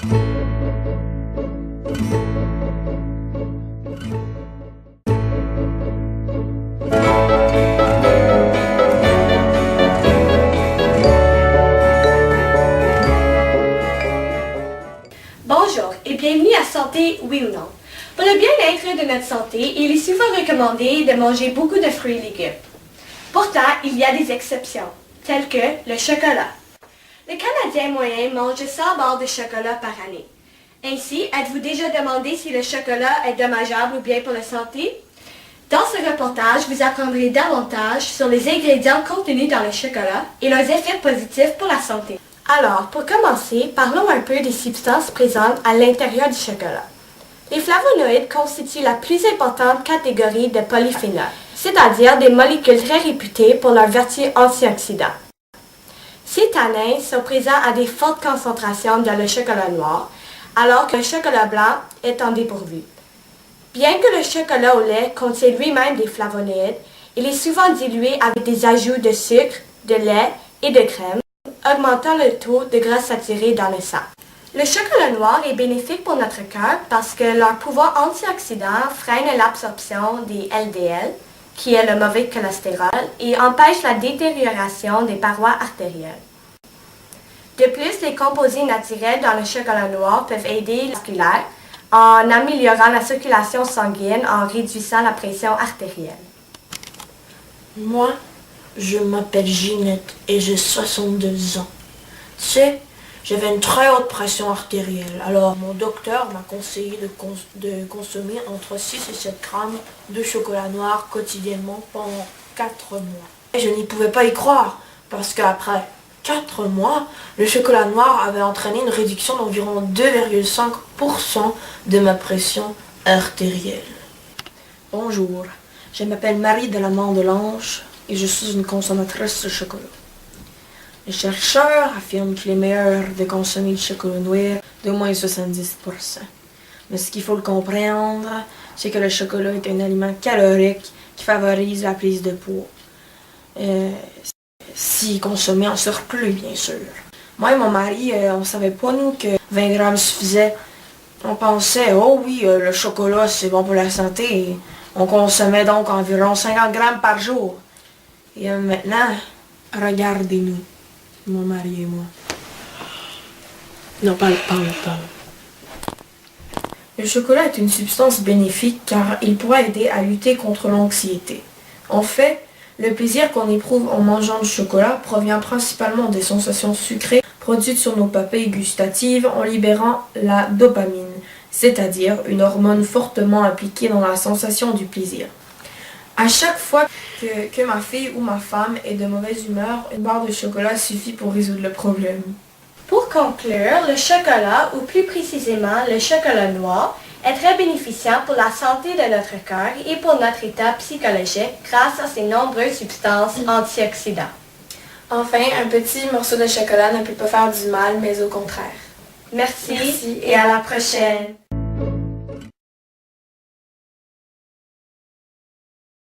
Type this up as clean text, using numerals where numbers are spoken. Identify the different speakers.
Speaker 1: Bonjour et bienvenue à Santé oui ou non. Pour le bien-être de notre santé, il est souvent recommandé de manger beaucoup de fruits et légumes. Pourtant, il y a des exceptions, telles que le chocolat. Le Canadien moyen mange 100 barres de chocolat par année. Ainsi, êtes-vous déjà demandé si le chocolat est dommageable ou bien pour la santé? Dans ce reportage, vous apprendrez davantage sur les ingrédients contenus dans le chocolat et leurs effets positifs pour la santé. Alors, pour commencer, parlons un peu des substances présentes à l'intérieur du chocolat. Les flavonoïdes constituent la plus importante catégorie de polyphénols, c'est-à-dire des molécules très réputées pour leurs vertus antioxydantes. Ces tanins sont présents à des fortes concentrations dans le chocolat noir, alors que le chocolat blanc est en dépourvu. Bien que le chocolat au lait contienne lui-même des flavonoïdes, il est souvent dilué avec des ajouts de sucre, de lait et de crème, augmentant le taux de gras saturé dans le sang. Le chocolat noir est bénéfique pour notre cœur parce que leur pouvoir antioxydant freine l'absorption des LDL, qui est le mauvais cholestérol, et empêche la détérioration des parois artérielles. De plus, les composés naturels dans le chocolat noir peuvent aider vasculaire en améliorant la circulation sanguine en réduisant la pression artérielle.
Speaker 2: Moi, je m'appelle Ginette et j'ai 62 ans. Tu sais, j'avais une très haute pression artérielle. Alors, mon docteur m'a conseillé de consommer entre 6 et 7 grammes de chocolat noir quotidiennement pendant 4 mois. Et je n'y pouvais pas y croire, parce qu'après 4 mois, le chocolat noir avait entraîné une réduction d'environ 2,5% de ma pression artérielle. Bonjour, je m'appelle Marie de la Mandelange et je suis une consommatrice de chocolat. Les chercheurs affirment qu'il est meilleur de consommer du chocolat noir d'au moins 70%. Mais ce qu'il faut le comprendre, c'est que le chocolat est un aliment calorique qui favorise la prise de poids. Si consommé en surplus, bien sûr. Moi et mon mari, on savait pas, nous, que 20 grammes suffisait. On pensait, oh oui, le chocolat, c'est bon pour la santé. Et on consommait donc environ 50 grammes par jour. Et maintenant, regardez-nous. Mon mari et moi. Non, parle. Le chocolat est une substance bénéfique car il pourra aider à lutter contre l'anxiété. En fait, le plaisir qu'on éprouve en mangeant du chocolat provient principalement des sensations sucrées produites sur nos papilles gustatives en libérant la dopamine, c'est-à-dire une hormone fortement impliquée dans la sensation du plaisir. À chaque fois que ma fille ou ma femme est de mauvaise humeur, une barre de chocolat suffit pour résoudre le problème.
Speaker 1: Pour conclure, le chocolat, ou plus précisément le chocolat noir, est très bénéficiant pour la santé de notre cœur et pour notre état psychologique grâce à ses nombreuses substances antioxydantes.
Speaker 3: Enfin, un petit morceau de chocolat ne peut pas faire du mal, mais au contraire.
Speaker 1: Merci et à la prochaine.